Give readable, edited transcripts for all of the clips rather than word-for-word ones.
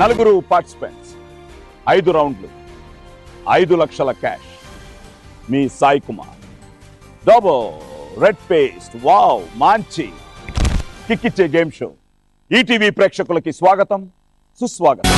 4 participants, 5 రౌండ్లు, 5 లక్షల cash. మీ Sai Kumar. Double red paste wow మంచి కిక్కిచ్చే గేమ్ షో. ఈటీవీ ప్రేక్షకులకి స్వాగతం, సుస్వాగతం.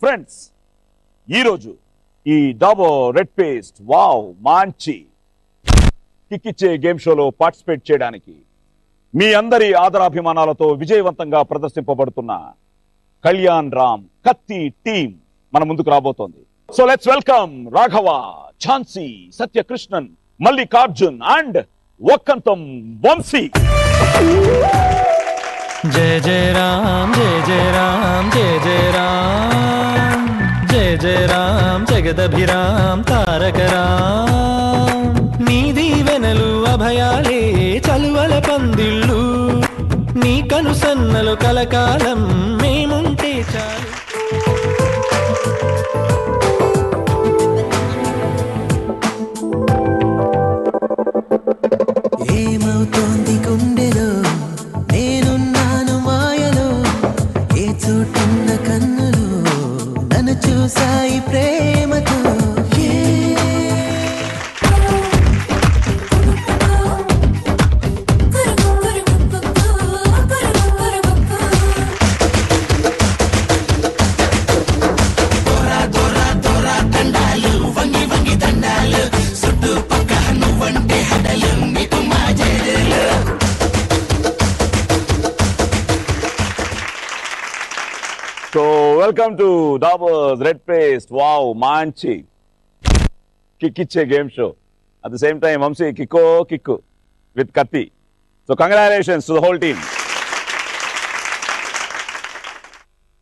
ఫ్రెండ్స్, ఈరోజు ఈ డబుల్ రెడ్ పేస్ట్ వావ్ మంచి కిక్కిచ్చే గేమ్ షోలో పార్టిసిపేట్ చేయడానికి మీ అందరి ఆదరాభిమానాలతో విజయవంతంగా ప్రదర్శింపబడుతున్న కళ్యాణ్ రామ్ కత్తి టీం మన ముందుకు రాబోతోంది. So let's welcome Raghava, Jhansi, Satyakrishnan, Mallikarjun and Vakkantham Vamsi. జయ జయ రామ్ జయ జయ రామ్ జయ జయ రామ్ జయ జయ రామ్ జగదభిరామ్ తారక రామ్. నీ దీవెనలు అభయాలే చలువల పందిళ్ళు, నీ కనుసన్నలు కలకాలం మేముంటే చాలు. ఏమవుతోంది గుండెలో, నేనున్నాను మాయలో, ఏ చోటున్న కన్నులు నన్ను చూసాయి ప్రేమతో. So welcome to Dabur's red paste wow మంచి కిక్కిచ్చే game show. At the same time Vamsi kick with కత్తి. So congratulations to the whole team.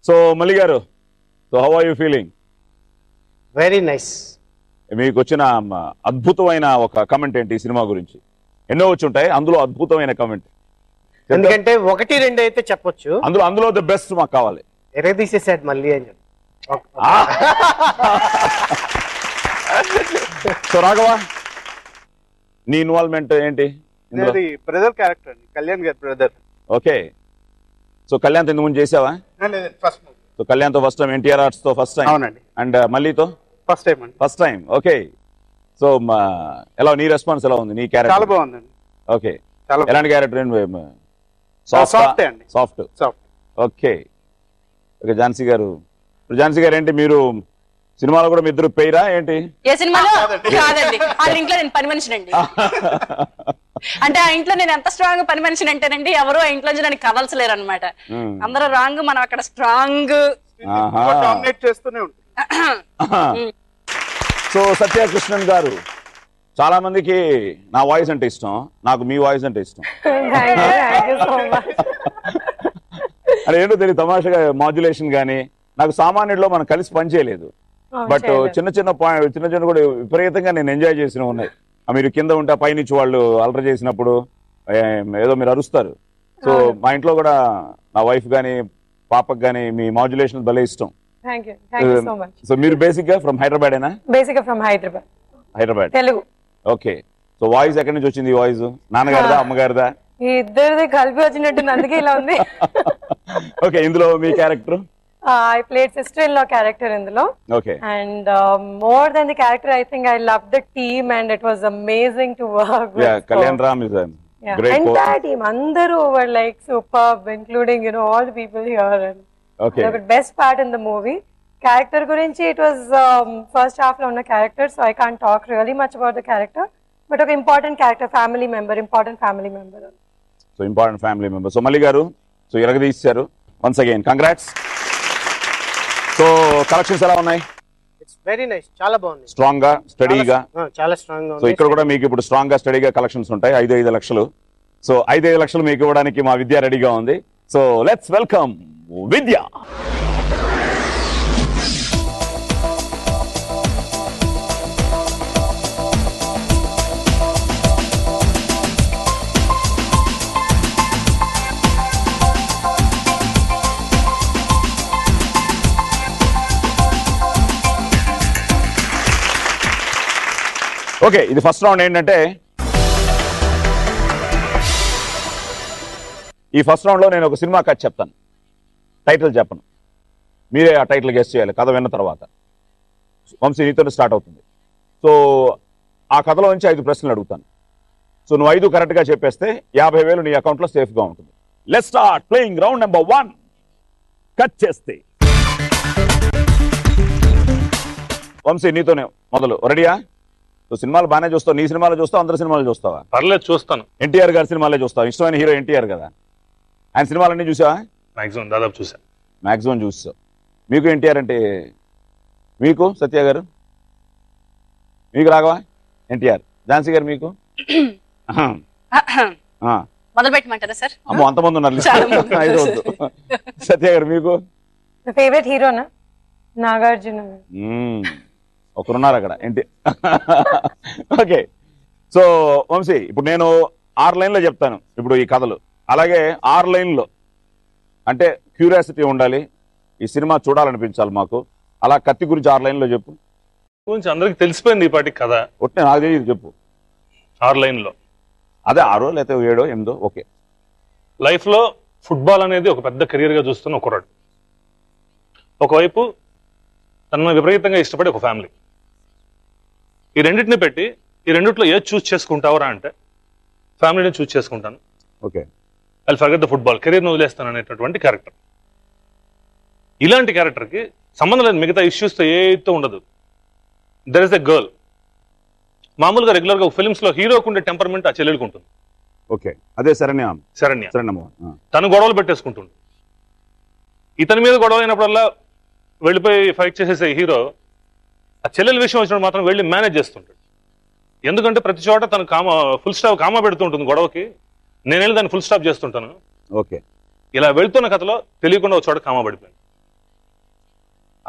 So Malli గారు, so how are you feeling? Very nice. మీకు వచ్చిన అద్భుతమైన ఒక కమెంట్ ఏంటి ఈ సినిమా గురించి? ఎన్నో వచ్చి ఉంటాయి, అందులో అద్భుతమైన కమెంట్. ఎందుకంటే 1, 2 అయితే చెప్పొచ్చు, అందులో ద బెస్ట్ మాకు కావాలి. ఎరదీసేసాడు మళ్ళీ అని చెప్పి. సో రాఘవ, నీ ఇన్వాల్వ్మెంట్ ఏంటి? బ్రదర్ క్యారెక్టర్ అండి, కళ్యాణ్ గారి బ్రదర్. ఓకే. సో కళ్యాణ్ ఇంతకు ముందు చేసావా? ఫస్ట్. సో కళ్యాణ్ తో ఫస్ట్ టైం, ఎన్టీఆర్ ఆర్ట్స్ తో ఫస్ట్ టైం. అవునండి. అండ్ మల్లితో ఫస్ట్ టైం అండి. First time. ఓకే. సో ఎలా నీ రెస్పాన్స్ ఎలా ఉంది నీ క్యారెక్టర్? చాలా బాగుందండి. ఓకే. చాలా ఎలాంటి క్యారెక్టర్? సాఫ్ట్ అండి. సాఫ్ట్. ఓకే. ఓకే. ఝాన్సీ గారు, ఝాన్సీ గారు ఏంటి మీరు సినిమాలో కూడా మీ ఇద్దరు పేరా ఏంటి? ఏ సినిమాలో కాదండి, వాళ్ళ ఇంట్లో నేను పని మనిషినండి. అంటే ఆ ఇంట్లో నేను ఎంత స్ట్రాంగ్ పని మనిషిని అంటేనండి, ఎవరు ఆ ఇంట్లో నన్ను కదల్చలేరు అనమాట. అందరూ రాంగ్, మనం అక్కడ స్ట్రాంగ్ డామినేట్ చేస్తూనే ఉంటుంది. సో సత్యకృష్ణన్ గారు, చాలా మందికి నా వాయిస్ అంటే ఇష్టం, నాకు మీ వాయిస్ అంటే ఇష్టం. అది ఏంటో తెలియదు, తమాషగా మాడ్యులేషన్ గానీ. నాకు సామాన్యుడిలో మనం కలిసి పనిచేయలేదు, బట్ చిన్న చిన్న కూడా విపరీతంగా నేను ఎంజాయ్ చేసినవి ఉన్నాయి. మీరు కింద ఉంటే పైనుంచి వాళ్ళు అలర చేసినప్పుడు ఏదో మీరు అరుస్తారు. సో మా ఇంట్లో కూడా నా వైఫ్ గానీ పాపకు గానీ మీ మాడ్యులేషన్ భలే ఇష్టం. సో మీరు బేసిక్ గా ఫ్రమ్ హైదరాబాద్ ఏనా? బేసిక్ గా from Hyderabad Telugu. Okay. So voice ఎక్కడి నుంచి వచ్చింది? ఈ వాయిస్ నాన్నగారిదా అమ్మగారిదా? ఇద్దరిది కలిపి వచ్చినట్టుంది, అందుకే ఇలా ఉంది. ఓకే. ఇందులో మీ character? I played sister-in-law character ఇందులో. Okay. And more than the character, I think I loved the team and it was amazing to work with. Yeah, Kalyan Ram is a great entire team. Andaru were like superb, including all the people here. And okay. The best part in the movie. Character gurinchi, it was first half lo unna character, so I can't talk really much about the character. But an important character, important family member. So important family member. So Malli garu, so iragadicharu. Once again, congrats. So collections ఎలా ఉన్నాయి? It's very nice, చాలా బాగుంది. Strong గా, స్టడీగా? చాలా strong గా. So ఇక్కడ కూడా మీకు ఇప్పుడు స్ట్రాంగ్ గా, స్టడీగా కలెక్షన్స్ ఉంటాయి. 5 లక్షలు. సో 5 లక్షలు మీకు ఇవ్వడానికి మా విద్య రెడీగా ఉంది. So let's welcome Vidya. Okay, ఇది ఫస్ట్ రౌండ్. ఏంటంటే ఈ ఫస్ట్ రౌండ్లో నేను ఒక సినిమా కథ చెప్తాను, టైటిల్ చెప్పను, మీరే ఆ టైటిల్ గెస్ చేయాలి కథ విన్న తర్వాత. వంశీ నీతో స్టార్ట్ అవుతుంది. సో ఆ కథలో నుంచి 5 ప్రశ్నలు అడుగుతాను. సో నువ్వు 5 కరెక్ట్గా చెప్పేస్తే 50,000 నీ అకౌంట్లో సేఫ్గా ఉంటుంది. Let's start playing round number 1. Cut చేస్తే వంశీ నీతోనే మొదలు. రెడీయా? సో సినిమాలు బాగానే చూస్తావు, నీ సినిమాలు చూస్తావు, అందరి సినిమాలు చూస్తావా? పర్లేదు, చూస్తాను. ఎన్టీఆర్ గారి సినిమాలే చూస్తావు, ఇష్టమైన హీరో ఎన్టీఆర్ కదా, ఆయన సినిమాలన్నీ చూసావా? మాక్సిమం దాదాపు చూసాను. మాక్సిమం చూసావు. మీకు ఎన్టీఆర్ అంటే, మీకు సత్య గారు, మీకు రాఘవా? ఎన్టీఆర్. ఝాన్సీ గారు మీకు? మొదలు పెట్టమంటారా సార్? అమ్మో అంతమంది ఉన్నారు. సత్య గారు మీకు? ఫేవరెట్ హీరోనా? నాగార్జున. ఒకరున్నారు అక్కడ ఏంటి. ఓకే, సో వంశీ ఇప్పుడు నేను 6 లైన్లో చెప్తాను ఇప్పుడు ఈ కథలు. అలాగే 6 లైన్లో అంటే క్యూరియాసిటీ ఉండాలి, ఈ సినిమా చూడాలనిపించాలి మాకు. అలా కత్తి గురించి 6 లైన్లో చెప్పు. గురించి అందరికి తెలిసిపోయింది ఈ పాటికి కథ. ఒట్టే నాకు తెలియదు, చెప్పు. 6 లైన్లో అదే 6 లేకపోతే 7, 8. ఓకే. లైఫ్లో ఫుట్బాల్ అనేది ఒక పెద్ద కెరీర్గా చూస్తున్న ఒకరాడు. ఒకవైపు తనను విపరీతంగా ఇష్టపడే ఒక ఫ్యామిలీ. ఈ రెండింటిని పెట్టి ఈ రెండిట్లో ఏది చూస్ చేసుకుంటావరా అంటే ఫ్యామిలీని చూస్ చేసుకుంటాను. Okay. I forget the football, కెరీర్ని వదిలేస్తాను అనేటటువంటి క్యారెక్టర్. ఇలాంటి క్యారెక్టర్కి సంబంధం లేదు మిగతా ఇష్యూస్తో ఏతో ఉండదు. There is a girl. మామూలుగా రెగ్యులర్గా ఫిల్మ్స్లో హీరోకు ఉండే టెంపర్మెంట్ ఆ చెల్లెలకు ఉంటుంది. ఓకే, అదే శరణ్య. తను గొడవలు పెట్టేసుకుంటుంది. ఇతని మీద గొడవ అయినప్పుడల్లా వెళ్ళిపోయి ఫైట్ చేసేసే హీరో ఆ చెల్లెల విషయం వచ్చినప్పుడు మాత్రం వెళ్ళి మేనేజ్ చేస్తుంటాడు. ఎందుకంటే ప్రతి చోట తను ఫుల్ స్టాప్ కామా పెడుతూ ఉంటుంది గొడవకి. నేను వెళ్ళి దాన్ని ఫుల్ స్టాప్ చేస్తుంటాను. ఓకే. ఇలా వెళ్తున్న కథలో తెలియకుండా ఒక చోట కామా పడిపోయింది.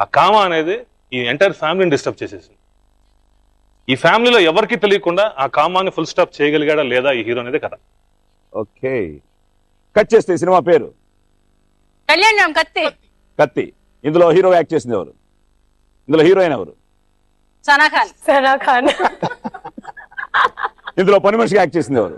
ఆ కామా అనేది ఈ ఎంటైర్ ఫ్యామిలీని డిస్టర్బ్ చేసేసింది. ఈ ఫ్యామిలీలో ఎవరికి తెలియకుండా ఆ కామాన్ని ఫుల్ స్టాప్ చేయగలిగాడా లేదా ఈ హీరో అనేది కథ. ఓకే, కట్ చేస్తే సినిమా పేరు కళ్యాణం కత్తి. కత్తి. ఇందులో హీరో యాక్ట్ చేసింది ఎవరు? ఇందులో హీరోయిన్ ఎవరు? సనా ఖాన్. సనా ఖాన్. ఇందులో పని మనిషిగా యాక్ట్ చేసింది ఎవరు?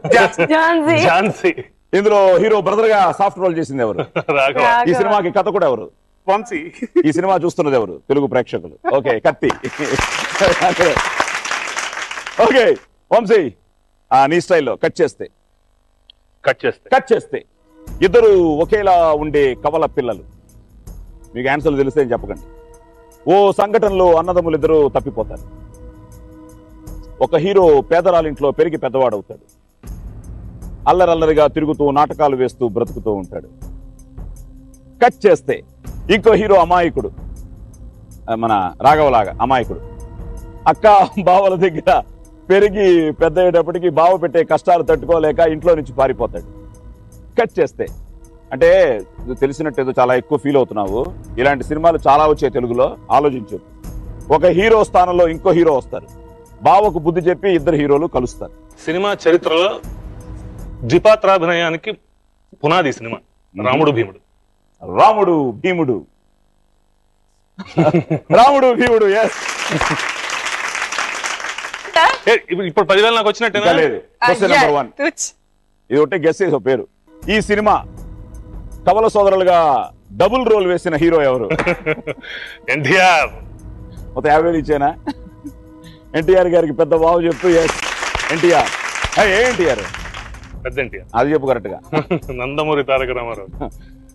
ఝాన్సీ. ఇందులో హీరో బ్రదర్ గా సాఫ్ట్ రోల్ చేసింది ఎవరు? రాఘవ. ఈ సినిమాకి కథ కూడా ఎవరు? వంశీ. ఈ సినిమా చూస్తున్నది ఎవరు? తెలుగు ప్రేక్షకులు. ఓకే, కత్తి. ఓకే వంశీ, నీ స్టైల్లో కట్ చేస్తే ఇద్దరు ఒకేలా ఉండే కవల పిల్లలు. మీకు ఆన్సర్లు తెలిస్తే చెప్పకండి. ఓ సంఘటనలో అన్నదమ్ములు ఇద్దరు తప్పిపోతారు. ఒక హీరో పేదరాలింట్లో పెరిగి పెద్దవాడవుతాడు. అల్లరల్లరిగా తిరుగుతూ నాటకాలు వేస్తూ బ్రతుకుతూ ఉంటాడు. కట్ చేస్తే ఇంకో హీరో అమాయకుడు, మన రాఘవలాగా అమాయకుడు. అక్క బావల దగ్గర పెరిగి పెద్ద అయ్యేటప్పటికి బావ పెట్టే కష్టాలు తట్టుకోలేక ఇంట్లో నుంచి పారిపోతాడు. కట్ చేస్తే అంటే తెలిసినట్టు ఏదో చాలా ఎక్కువ ఫీల్ అవుతున్నావు. ఇలాంటి సినిమాలు చాలా వచ్చాయి తెలుగులో, ఆలోచించు. ఒక హీరో స్థానంలో ఇంకో హీరో వస్తారు. బావకు బుద్ధి చెప్పి ఇద్దరు హీరోలు కలుస్తారు. సినిమా చరిత్రలో ద్విపాత్రాభినయానికి పునాది సినిమా రాముడు భీముడు. రాముడు భీముడు. రాముడు భీముడు. ఎస్. ఇప్పుడు 10,000 నాకు వచ్చినట్టేనా? లేదు. Question number 1. ఇది ఒకటే గెస్ చేసే పేరు. ఈ సినిమా కవల సోదరులుగా డబుల్ రోల్ వేసిన హీరో ఎవరు? ఎన్టీఆర్. మొత్తం 50,000 ఇచ్చానా? ఎన్టీఆర్ గారికి పెద్ద బాబు చెప్పు. ఎస్, ఎన్టీఆర్. ఏ ఎన్టీఆర్? పెద్ద ఎన్టీఆర్. అది చెప్పు కరెక్ట్ గా. నందమూరి తారక రామారావు.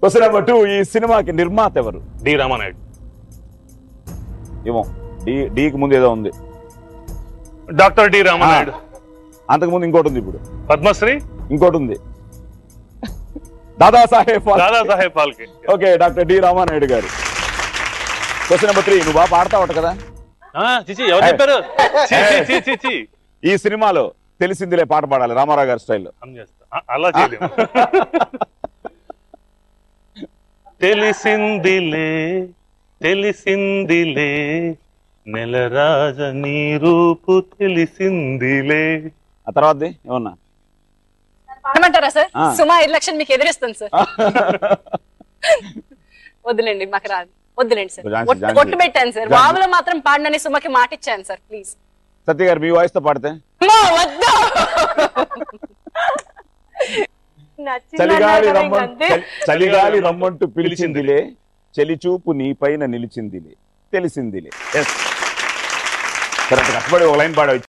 Question number 2. ఈ సినిమాకి నిర్మాత ఎవరు? డి రామానాయుడు. ఏమో డీకి ముందు ఏదో ఉంది. Doctor D Ramanaidu. అంతకుముందు ఇంకోటి ఉంది. ఇప్పుడు పద్మశ్రీ. ఇంకోటి ఉంది, Dadasaheb Phalke. Okay, doctor D Ramanaidu గారు. Question number 3. నువ్వు బాగా పాడతావట కదా? ఎవరు చెప్పారు? ఈ సినిమాలో తెలిసిందిలే పాట పాడాలి రామారావు గారి స్టైల్లో. అలా చేయలేము. తెలిసిందిలే తెలిసిందిలే నెలరాజ నీ రూపు తెలిసిందిలే. ఆ తర్వాత ఏమన్నా పాడమంటారా సార్? సుమా 5 లక్షలు మీకు ఎదురిస్తుంది సార్. వద్దులేండి, మాకు రాదు. వద్దులేండి సార్, ఒట్టు పెట్టాను సార్. బాబులో మాత్రం పాడనని సుమకి మాట ఇచ్చాను సార్. ప్లీజ్ సత్య గారు మీ వాయిస్ తో పాడితే. చలిగాలి చలిగాలి రమ్మంటూ పిలిచిందిలే, చెలిచూపు నీ పైన నిలిచిందిలే, తెలిసిందిలే. కరెక్ట్, కష్టపడి ఒక లైన్ పాడవచ్చు.